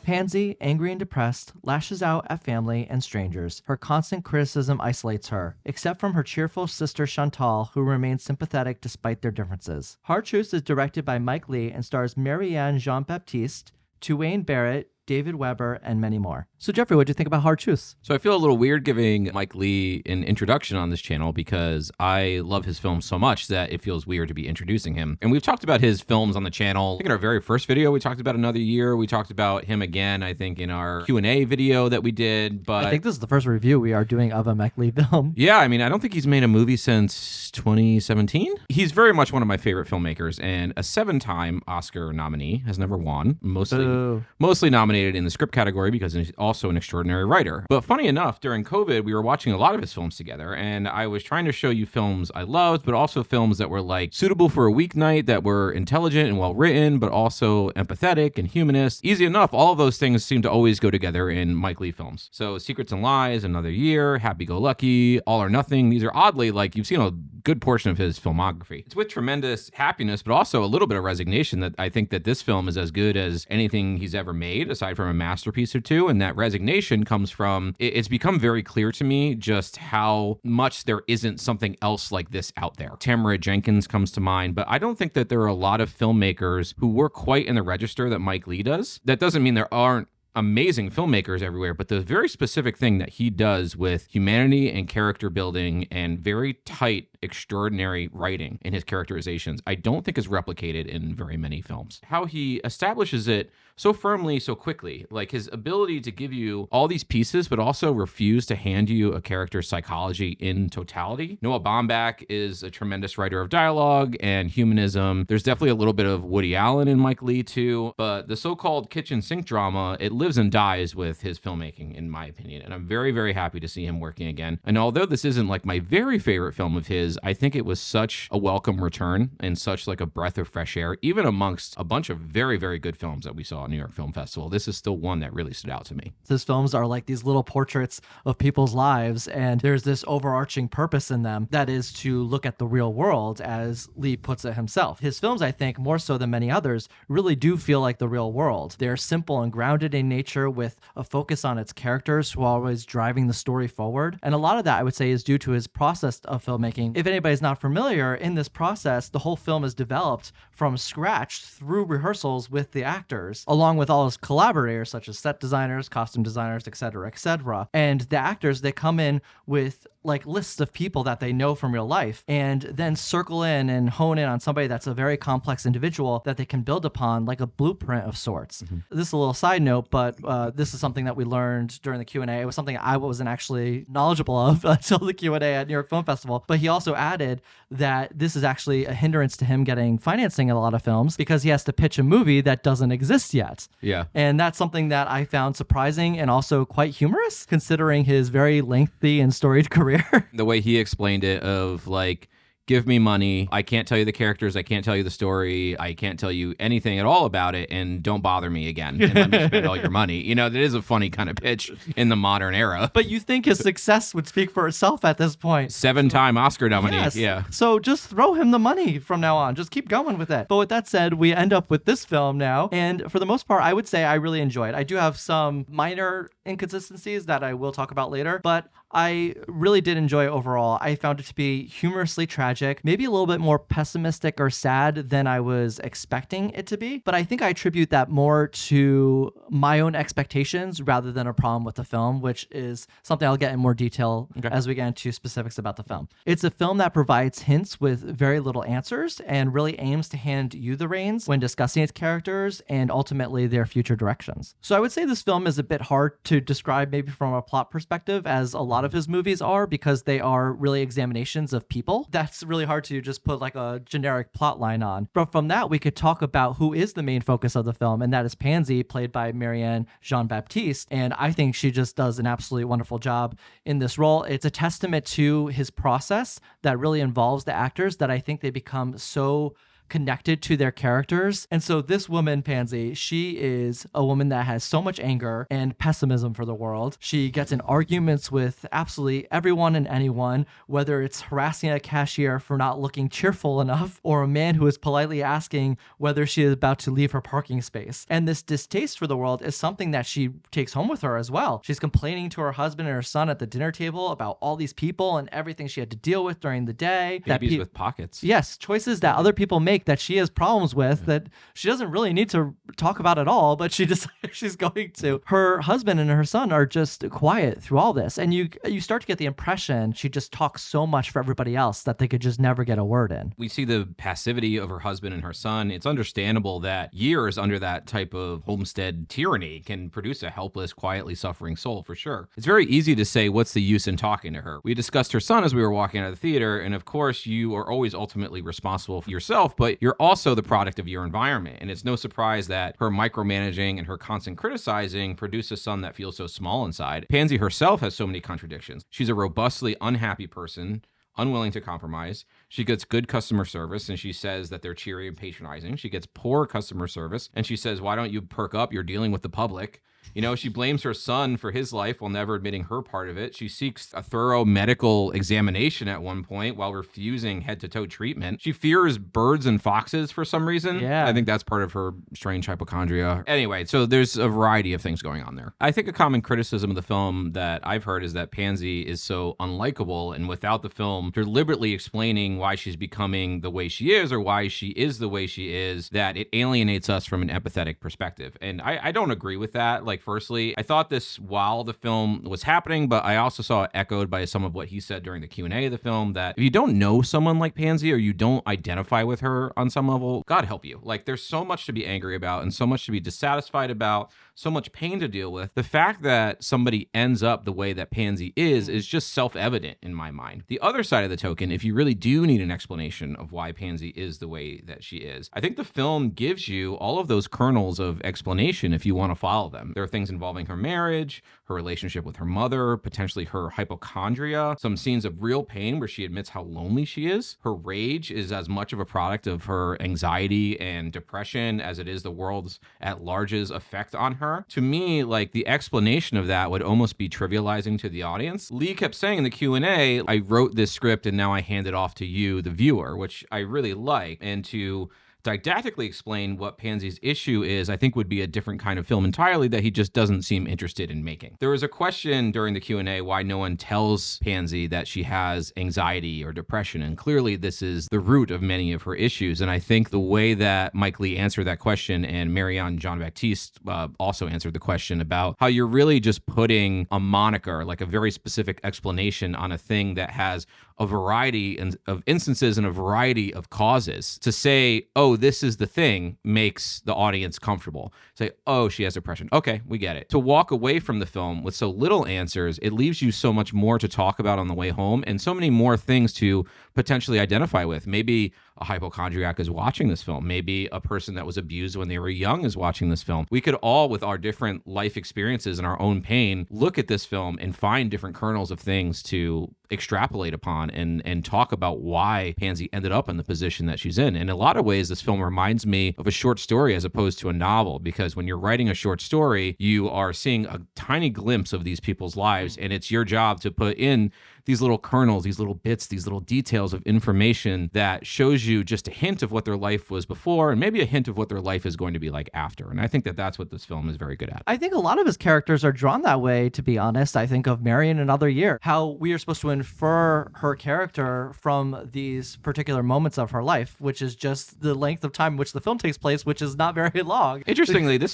Pansy, angry and depressed, lashes out at family and strangers. Her constant criticism isolates her, except from her cheerful sister Chantelle, who remains sympathetic despite their differences. Hard Truths is directed by Mike Leigh and stars Marianne Jean-Baptiste, Tuwaine Barrett, David Weber, and many more. So Jeffrey, what do you think about Hard Truths? So I feel a little weird giving Mike Leigh an introduction on this channel because I love his films so much that it feels weird to be introducing him. And we've talked about his films on the channel. I think in our very first video, we talked about Another Year. We talked about him again, I think, in our Q&A video that we did. But I think this is the first review we are doing of a Mike Leigh film. Yeah, I mean, I don't think he's made a movie since 2017. He's very much one of my favorite filmmakers and a 7-time Oscar nominee, has never won. Mostly nominated in the script category because he's also an extraordinary writer. But funny enough, during COVID, we were watching a lot of his films together, and I was trying to show you films I loved, but also films that were like suitable for a weeknight, that were intelligent and well written, but also empathetic and humanist. Easy enough, all of those things seem to always go together in Mike Leigh films. So Secrets and Lies, Another Year, Happy Go Lucky, All or Nothing, these are oddly, like, you've seen a good portion of his filmography. It's with tremendous happiness, but also a little bit of resignation that I think that this film is as good as anything he's ever made, aside from a masterpiece or two. And that resignation comes from, it's become very clear to me just how much there isn't something else like this out there. Tamara Jenkins comes to mind, but I don't think that there are a lot of filmmakers who work quite in the register that Mike Leigh does. That doesn't mean there aren't amazing filmmakers everywhere, but the very specific thing that he does with humanity and character building and very tight, extraordinary writing in his characterizations, I don't think is replicated in very many films. How he establishes it so firmly, so quickly, like his ability to give you all these pieces, but also refuse to hand you a character's psychology in totality. Noah Baumbach is a tremendous writer of dialogue and humanism. There's definitely a little bit of Woody Allen in Mike Leigh too, but the so-called kitchen sink drama, it lives and dies with his filmmaking, in my opinion. And I'm very, very happy to see him working again. And although this isn't like my very favorite film of his, I think it was such a welcome return and such like a breath of fresh air, even amongst a bunch of very, very good films that we saw at New York Film Festival. This is still one that really stood out to me. His films are like these little portraits of people's lives, and there's this overarching purpose in them that is to look at the real world, as Leigh puts it himself. His films, I think, more so than many others, really do feel like the real world. They're simple and grounded in nature with a focus on its characters who are always driving the story forward. And a lot of that, I would say, is due to his process of filmmaking. If anybody's not familiar, in this process, the whole film is developed from scratch through rehearsals with the actors, along with all his collaborators, such as set designers, costume designers, etc., etc. And the actors, they come in with like lists of people that they know from real life and then circle in and hone in on somebody that's a very complex individual that they can build upon, like a blueprint of sorts. This is a little side note, but this is something that we learned during the Q&A. It was something I wasn't actually knowledgeable of until the Q&A at New York Film Festival. But he also added that this is actually a hindrance to him getting financing in a lot of films because he has to pitch a movie that doesn't exist yet. Yeah. And that's something that I found surprising and also quite humorous, considering his very lengthy and storied career. The way he explained it of like, give me money. I can't tell you the characters. I can't tell you the story. I can't tell you anything at all about it. And don't bother me again. And let me spend all your money. You know, that is a funny kind of pitch in the modern era. But you think his success would speak for itself at this point. 7-time Oscar nominee. Yes. Yeah. So just throw him the money from now on. Just keep going with it. But with that said, we end up with this film now. And for the most part, I would say I really enjoy it. I do have some minor inconsistencies that I will talk about later, but I really did enjoy it overall. I found it to be humorously tragic, maybe a little bit more pessimistic or sad than I was expecting it to be. But I think I attribute that more to my own expectations rather than a problem with the film, which is something I'll get in more detail as we get into specifics about the film. It's a film that provides hints with very little answers and really aims to hand you the reins when discussing its characters and ultimately their future directions. So I would say this film is a bit hard to describe maybe from a plot perspective, as a lot of his movies are, because they are really examinations of people. That's really hard to just put like a generic plot line on. But from that, we could talk about who is the main focus of the film, and that is Pansy, played by Marianne Jean-Baptiste. And I think she just does an absolutely wonderful job in this role. It's a testament to his process that really involves the actors that I think they become so connected to their characters. And so this woman, Pansy, she is a woman that has so much anger and pessimism for the world. She gets in arguments with absolutely everyone and anyone, whether it's harassing a cashier for not looking cheerful enough or a man who is politely asking whether she is about to leave her parking space. And this distaste for the world is something that she takes home with her as well. She's complaining to her husband and her son at the dinner table about all these people and everything she had to deal with during the day. Babies with pockets. Yes, choices that other people make that she has problems with that she doesn't really need to talk about at all, but she decides she's going to. Her husband and her son are just quiet through all this. And you start to get the impression she just talks so much for everybody else that they could just never get a word in. We see the passivity of her husband and her son. It's understandable that years under that type of homestead tyranny can produce a helpless, quietly suffering soul, for sure. It's very easy to say, what's the use in talking to her? We discussed her son as we were walking out of the theater, and of course, you are always ultimately responsible for yourself, but you're also the product of your environment. And it's no surprise that her micromanaging and her constant criticizing produce a son that feels so small inside. Pansy herself has so many contradictions. She's a robustly unhappy person, unwilling to compromise. She gets good customer service, and she says that they're cheery and patronizing. She gets poor customer service, and she says, why don't you perk up? You're dealing with the public. You know, she blames her son for his life while never admitting her part of it. She seeks a thorough medical examination at one point while refusing head-to-toe treatment. She fears birds and foxes for some reason. Yeah. I think that's part of her strange hypochondria. Anyway, so there's a variety of things going on there. I think a common criticism of the film that I've heard is that Pansy is so unlikable, and without the film deliberately explaining why she's becoming the way she is or why she is the way she is, that it alienates us from an empathetic perspective. And I don't agree with that. Like, firstly, I thought this while the film was happening, but I also saw it echoed by some of what he said during the Q&A of the film, that if you don't know someone like Pansy or you don't identify with her on some level, God help you. Like, there's so much to be angry about and so much to be dissatisfied about, so much pain to deal with. The fact that somebody ends up the way that Pansy is just self-evident in my mind. The other side of the token, if you really do need an explanation of why Pansy is the way that she is, I think the film gives you all of those kernels of explanation if you want to follow them. There are things involving her marriage, her relationship with her mother, potentially her hypochondria, some scenes of real pain where she admits how lonely she is. Her rage is as much of a product of her anxiety and depression as it is the world's at large's effect on her. To me, like, the explanation of that would almost be trivializing to the audience. Leigh kept saying in the Q&A, I wrote this script and now I hand it off to you, the viewer, which I really like. And to didactically explain what Pansy's issue is, I think would be a different kind of film entirely that he just doesn't seem interested in making. There was a question during the Q&A why no one tells Pansy that she has anxiety or depression, and clearly this is the root of many of her issues. And I think the way that Mike Leigh answered that question, and Marianne Jean-Baptiste also answered the question about how you're really just putting a moniker, like a very specific explanation on a thing that has a variety of instances and a variety of causes. To say, oh, this is the thing, makes the audience comfortable. Say, oh, she has depression. Okay, we get it. To walk away from the film with so little answers, it leaves you so much more to talk about on the way home and so many more things to potentially identify with. Maybe a hypochondriac is watching this film. Maybe a person that was abused when they were young is watching this film. We could all, with our different life experiences and our own pain, look at this film and find different kernels of things to extrapolate upon and talk about why Pansy ended up in the position that she's in. In a lot of ways, this film reminds me of a short story as opposed to a novel, because when you're writing a short story, you are seeing a tiny glimpse of these people's lives, and it's your job to put in these little kernels, these little bits, these little details of information that shows you just a hint of what their life was before and maybe a hint of what their life is going to be like after. And I think that that's what this film is very good at. I think a lot of his characters are drawn that way, to be honest. I think of Marion Another Year, how we are supposed to infer her character from these particular moments of her life, which is just the length of time in which the film takes place, which is not very long. Interestingly, that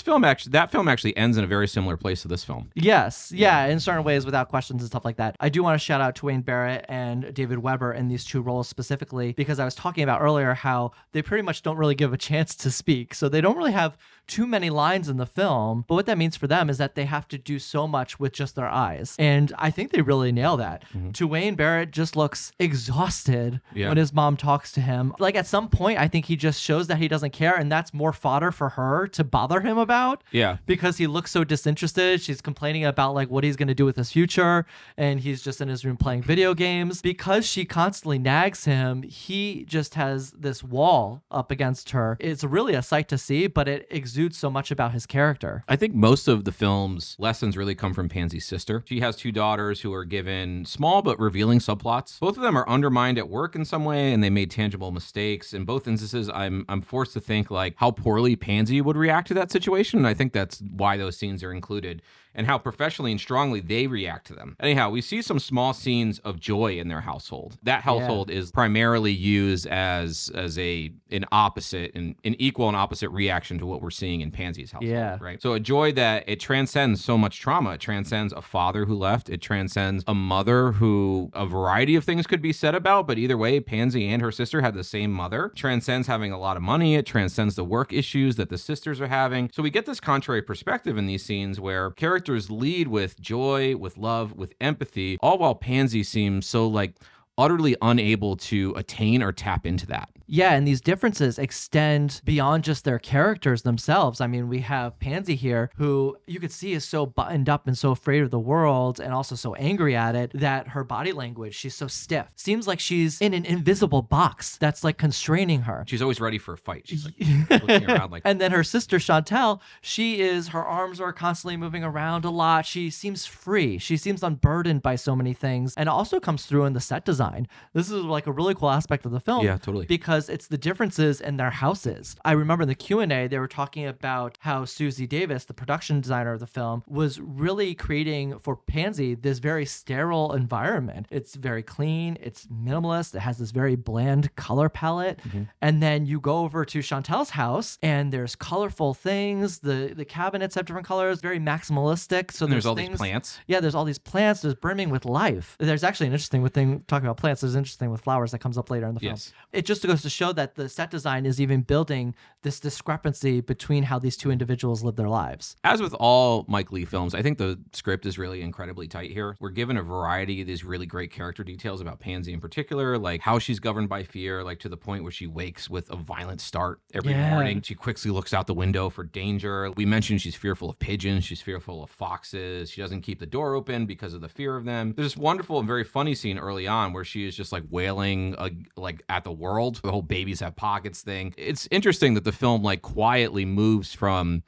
film actually ends in a very similar place to this film. Yes. Yeah, in certain ways, without questions and stuff like that. I do want to shout out Tuwaine Barrett and David Weber in these two roles specifically, because I was talking about earlier how they pretty much don't really give a chance to speak. So they don't really have too many lines in the film, but what that means for them is that they have to do so much with just their eyes. And I think they really nail that. Mm-hmm. Tuwaine Barrett just looks exhausted when his mom talks to him. Like, at some point, I think he just shows that he doesn't care, and that's more fodder for her to bother him about. Yeah. Because he looks so disinterested. She's complaining about like what he's going to do with his future, and he's just in his room playing video games. Because she constantly nags him, he just has this wall up against her. It's really a sight to see, but it exudes so much about his character. I think most of the film's lessons really come from Pansy's sister. She has 2 daughters who are given small but revealing subplots. Both of them are undermined at work in some way, and they made tangible mistakes. In both instances, I'm forced to think like how poorly Pansy would react to that situation, and I think that's why those scenes are included, and how professionally and strongly they react to them. Anyhow, we see some small scenes of joy in their household. That household is primarily used as an opposite, an equal and opposite reaction to what we're seeing in Pansy's household, right? So a joy that it transcends so much trauma. It transcends a father who left. It transcends a mother who a variety of things could be said about, but either way, Pansy and her sister had the same mother. It transcends having a lot of money. It transcends the work issues that the sisters are having. So we get this contrary perspective in these scenes where characters lead with joy, with love, with empathy, all while Pansy seems so like utterly unable to attain or tap into that. Yeah, and these differences extend beyond just their characters themselves. I mean, we have Pansy here, who you could see is so buttoned up and so afraid of the world and also so angry at it that her body language, she's so stiff. Seems like she's in an invisible box that's like constraining her. She's always ready for a fight. She's like looking around like... And then her sister, Chantelle, her arms are constantly moving around a lot. She seems free. She seems unburdened by so many things, and it also comes through in the set design. This is like a really cool aspect of the film. Yeah, totally. Because it's the differences in their houses. I remember in the Q&A, they were talking about how Susie Davis, the production designer of the film, was really creating for Pansy this very sterile environment. It's very clean, it's minimalist, it has this very bland color palette. And then you go over to Chantelle's house and there's colorful things. The cabinets have different colors, very maximalistic. So there's all these plants. Yeah, there's all these plants. There's brimming with life. There's actually an interesting thing talking about plants. There's an interesting with flowers that comes up later in the film. It just goes to show that the set design is even building this discrepancy between how these two individuals live their lives. As with all Mike Leigh films, I think the script is really incredibly tight here. We're given a variety of these really great character details about Pansy in particular, like how she's governed by fear, like to the point where she wakes with a violent start every morning. She quickly looks out the window for danger. We mentioned she's fearful of pigeons. She's fearful of foxes. She doesn't keep the door open because of the fear of them. There's this wonderful and very funny scene early on where she is just like wailing like at the world. The whole babies have pockets thing. It's interesting that the film like quietly moves from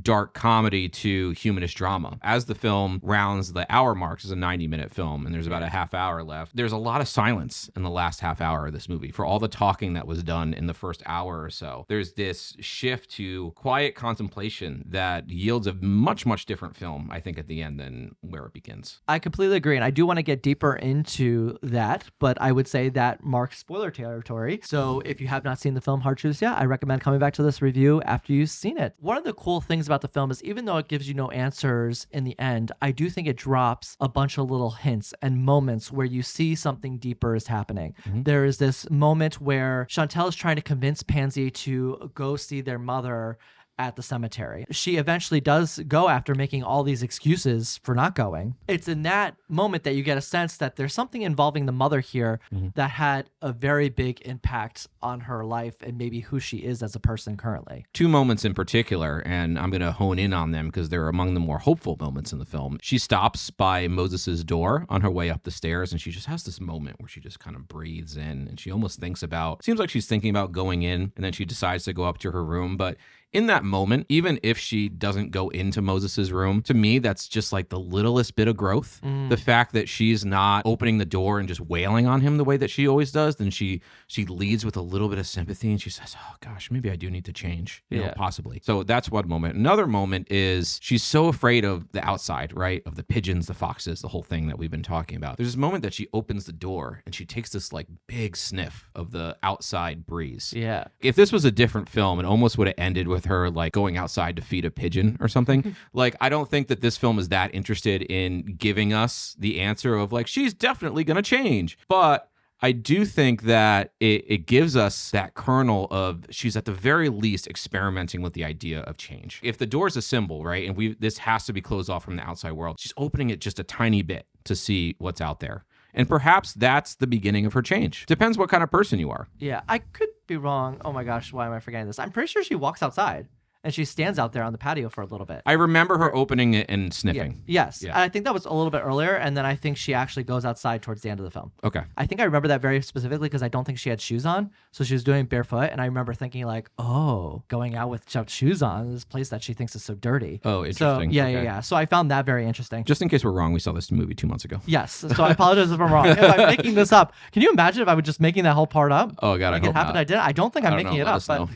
dark comedy to humanist drama. As the film rounds the hour marks, it's a 90-minute film, and there's about a half hour left. There's a lot of silence in the last half hour of this movie for all the talking that was done in the first hour or so. There's this shift to quiet contemplation that yields a much, much different film, I think, at the end than where it begins. I completely agree, and I do want to get deeper into that, but I would say that marks spoiler territory. So if you have not seen the film Hard Truths yet, I recommend coming back to this review after you've seen it. One of the cool things about the film is even though it gives you no answers in the end, I do think it drops a bunch of little hints and moments where you see something deeper is happening. There is this moment where Chantelle is trying to convince Pansy to go see their mother at the cemetery. She eventually does go after making all these excuses for not going. It's in that moment that you get a sense that there's something involving the mother here that had a very big impact on her life and maybe who she is as a person currently. Two moments in particular, and I'm going to hone in on them because they're among the more hopeful moments in the film. She stops by Moses's door on her way up the stairs, and she just has this moment where she just kind of breathes in, and she almost thinks about, seems like she's thinking about going in, and then she decides to go up to her room. But in that moment, even if she doesn't go into Moses's room, to me, that's just like the littlest bit of growth. The fact that she's not opening the door and just wailing on him the way that she always does, then she leads with a little bit of sympathy and she says, oh gosh, maybe I do need to change, you know, possibly. So that's one moment. Another moment is she's so afraid of the outside, right? Of the pigeons, the foxes, the whole thing that we've been talking about. There's this moment that she opens the door and she takes this like big sniff of the outside breeze. Yeah. If this was a different film, it almost would have ended with her like going outside to feed a pigeon or something. Like, I don't think that this film is that interested in giving us the answer of like, she's definitely going to change. But I do think that it gives us that kernel of she's at the very least experimenting with the idea of change. If the door's a symbol, right, and this has to be closed off from the outside world, she's opening it just a tiny bit to see what's out there. And perhaps that's the beginning of her change. Depends what kind of person you are. Yeah, I could be wrong. Oh my gosh, why am I forgetting this? I'm pretty sure she walks outside. And she stands out there on the patio for a little bit. I remember her opening it and sniffing. Yeah. Yes. Yeah. I think that was a little bit earlier. And then I think she actually goes outside towards the end of the film. Okay. I think I remember that very specifically because I don't think she had shoes on. So she was doing barefoot. And I remember thinking like, oh, going out with shoes on, this place that she thinks is so dirty. Oh, interesting. So, yeah. So I found that very interesting. Just in case we're wrong, we saw this movie 2 months ago. Yes. So I apologize if I'm wrong. If I'm making this up, can you imagine if I was just making that whole part up? Oh, God, like I hope it happened, not. I did. I don't think I'm making it up. But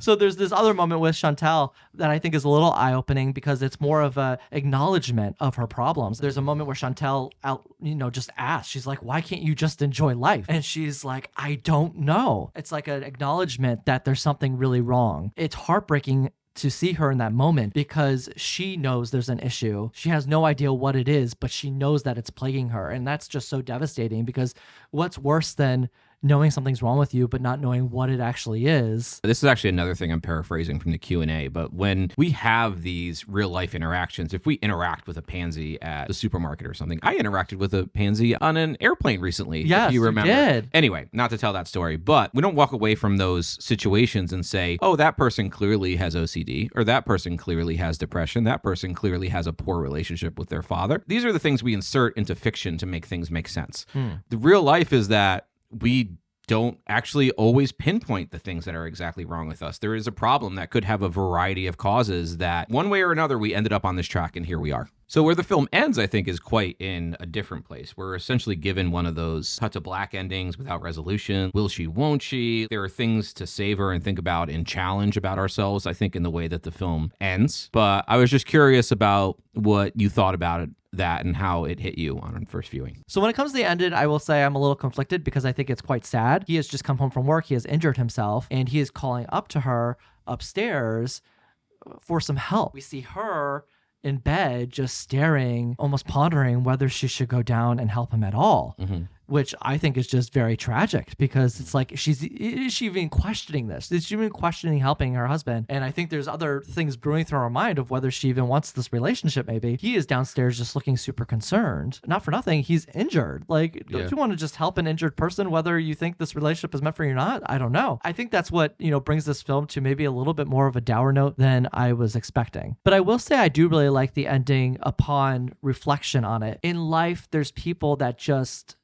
So there's this other moment with Chantelle that I think is a little eye-opening because it's more of a acknowledgement of her problems. There's a moment where Chantelle just asks, she's like, why can't you just enjoy life? And she's like, I don't know. It's like an acknowledgement that there's something really wrong. It's heartbreaking to see her in that moment because she knows there's an issue. She has no idea what it is, but she knows that it's plaguing her. And that's just so devastating because what's worse than knowing something's wrong with you, but not knowing what it actually is. This is actually another thing I'm paraphrasing from the Q&A, but when we have these real life interactions, if we interact with a pansy at the supermarket or something, I interacted with a pansy on an airplane recently. Yes, if you remember. You did. Anyway, not to tell that story, but we don't walk away from those situations and say, oh, that person clearly has OCD, or that person clearly has depression, that person clearly has a poor relationship with their father. These are the things we insert into fiction to make things make sense. The real life is that we don't actually always pinpoint the things that are exactly wrong with us. There is a problem that could have a variety of causes that one way or another we ended up on this track and here we are. So where the film ends, I think, is quite in a different place. We're essentially given one of those cut to black endings without resolution. Will she, won't she? There are things to savor and think about and challenge about ourselves, I think, in the way that the film ends. But I was just curious about what you thought about it, that and how it hit you on first viewing. So when it comes to the ending, I will say I'm a little conflicted because I think it's quite sad. He has just come home from work. He has injured himself and he is calling up to her upstairs for some help. We see her in bed just staring, almost pondering whether she should go down and help him at all. Which I think is just very tragic because it's like, is she even questioning this? Is she even questioning helping her husband? And I think there's other things brewing through her mind of whether she even wants this relationship maybe. He is downstairs just looking super concerned. Not for nothing, he's injured. Like, don't you want to just help an injured person whether you think this relationship is meant for you or not? I don't know. I think that's what, brings this film to maybe a little bit more of a dour note than I was expecting. But I will say I do really like the ending upon reflection on it. In life, there's people that just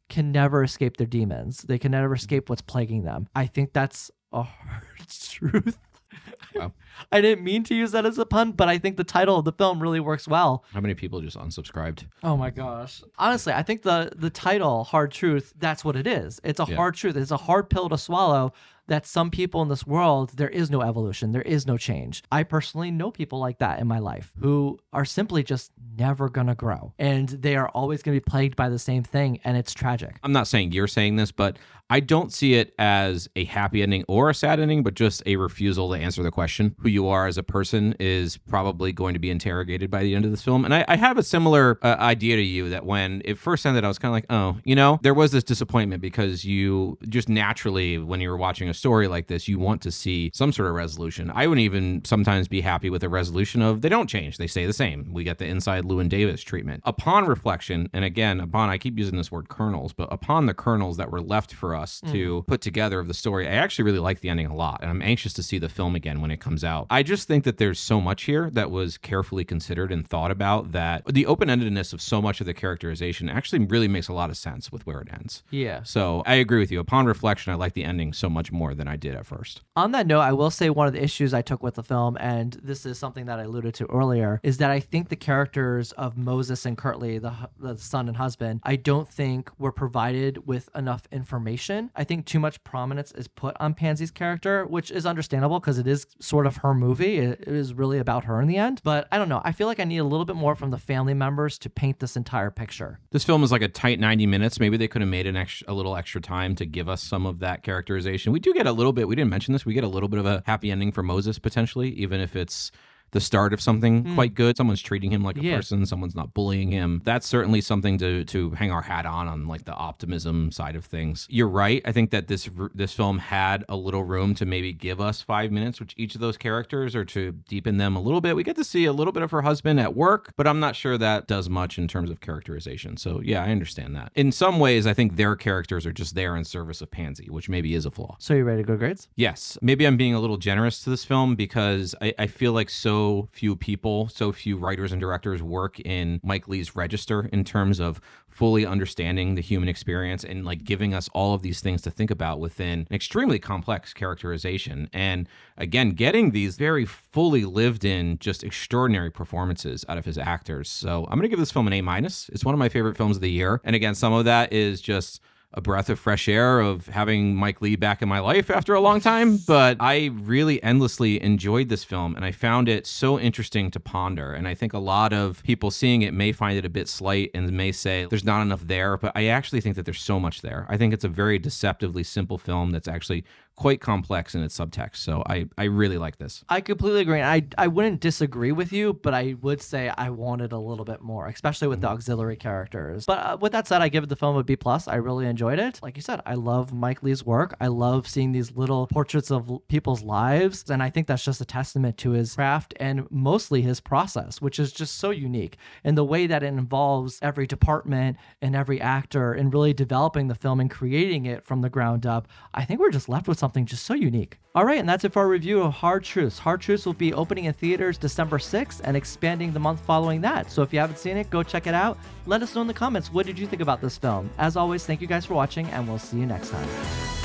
can never escape their demons. They can never escape what's plaguing them. I think that's a hard truth. Wow. I didn't mean to use that as a pun, but I think the title of the film really works well. How many people just unsubscribed? Oh my gosh. Honestly, I think the title, Hard Truth, that's what it is. It's a hard truth. It's a hard pill to swallow that some people in this world, there is no evolution. There is no change. I personally know people like that in my life who are simply just never going to grow. And they are always going to be plagued by the same thing. And it's tragic. I'm not saying you're saying this, but I don't see it as a happy ending or a sad ending, but just a refusal to answer the question. Who you are as a person is probably going to be interrogated by the end of this film. And I have a similar idea to you that when it first ended, I was kind of like, oh, there was this disappointment because you just naturally, when you were watching a story like this, you want to see some sort of resolution. I would even sometimes be happy with a resolution of they don't change. They stay the same. We get the inside Llewyn Davis treatment. Upon reflection, and again, I keep using this word kernels, but upon the kernels that were left for us to put together of the story, I actually really like the ending a lot. And I'm anxious to see the film again when it comes out. I just think that there's so much here that was carefully considered and thought about that the open-endedness of so much of the characterization actually really makes a lot of sense with where it ends. Yeah. So I agree with you. Upon reflection, I like the ending so much more than I did at first. On that note, I will say one of the issues I took with the film, and this is something that I alluded to earlier, is that I think the characters of Moses and Kirtley, the son and husband, I don't think were provided with enough information. I think too much prominence is put on Pansy's character, which is understandable because it is sort of her movie. It is really about her in the end. But I don't know. I feel like I need a little bit more from the family members to paint this entire picture. This film is like a tight 90 minutes. Maybe they could have made a little extra time to give us some of that characterization. We do get a little bit, we didn't mention this, we get a little bit of a happy ending for Moses potentially, even if it's the start of something quite good. Someone's treating him like a person. Someone's not bullying him. That's certainly something to hang our hat on like the optimism side of things. You're right. I think that this film had a little room to maybe give us 5 minutes with each of those characters or to deepen them a little bit. We get to see a little bit of her husband at work, but I'm not sure that does much in terms of characterization. So yeah, I understand that. In some ways, I think their characters are just there in service of Pansy, which maybe is a flaw. So you ready to go grades? Yes. Maybe I'm being a little generous to this film because I feel like so few people, so few writers and directors work in Mike Leigh's register in terms of fully understanding the human experience and like giving us all of these things to think about within an extremely complex characterization. And again, getting these very fully lived in, just extraordinary performances out of his actors. So I'm going to give this film an A-. It's one of my favorite films of the year. And again, some of that is just a breath of fresh air of having Mike Leigh back in my life after a long time. But I really endlessly enjoyed this film and I found it so interesting to ponder. And I think a lot of people seeing it may find it a bit slight and may say there's not enough there, but I actually think that there's so much there. I think it's a very deceptively simple film that's actually quite complex in its subtext. So I really like this. I completely agree. I wouldn't disagree with you, but I would say I wanted a little bit more, especially with the auxiliary characters. But with that said, I give the film a B+. I really enjoyed it. Like you said, I love Mike Leigh's work. I love seeing these little portraits of people's lives. And I think that's just a testament to his craft and mostly his process, which is just so unique. And the way that it involves every department and every actor in really developing the film and creating it from the ground up, I think we're just left with something just so unique. All right, and that's it for our review of Hard Truths. Hard Truths will be opening in theaters December 6th and expanding the month following that. So if you haven't seen it, go check it out. Let us know in the comments, what did you think about this film? As always, thank you guys for watching, and we'll see you next time.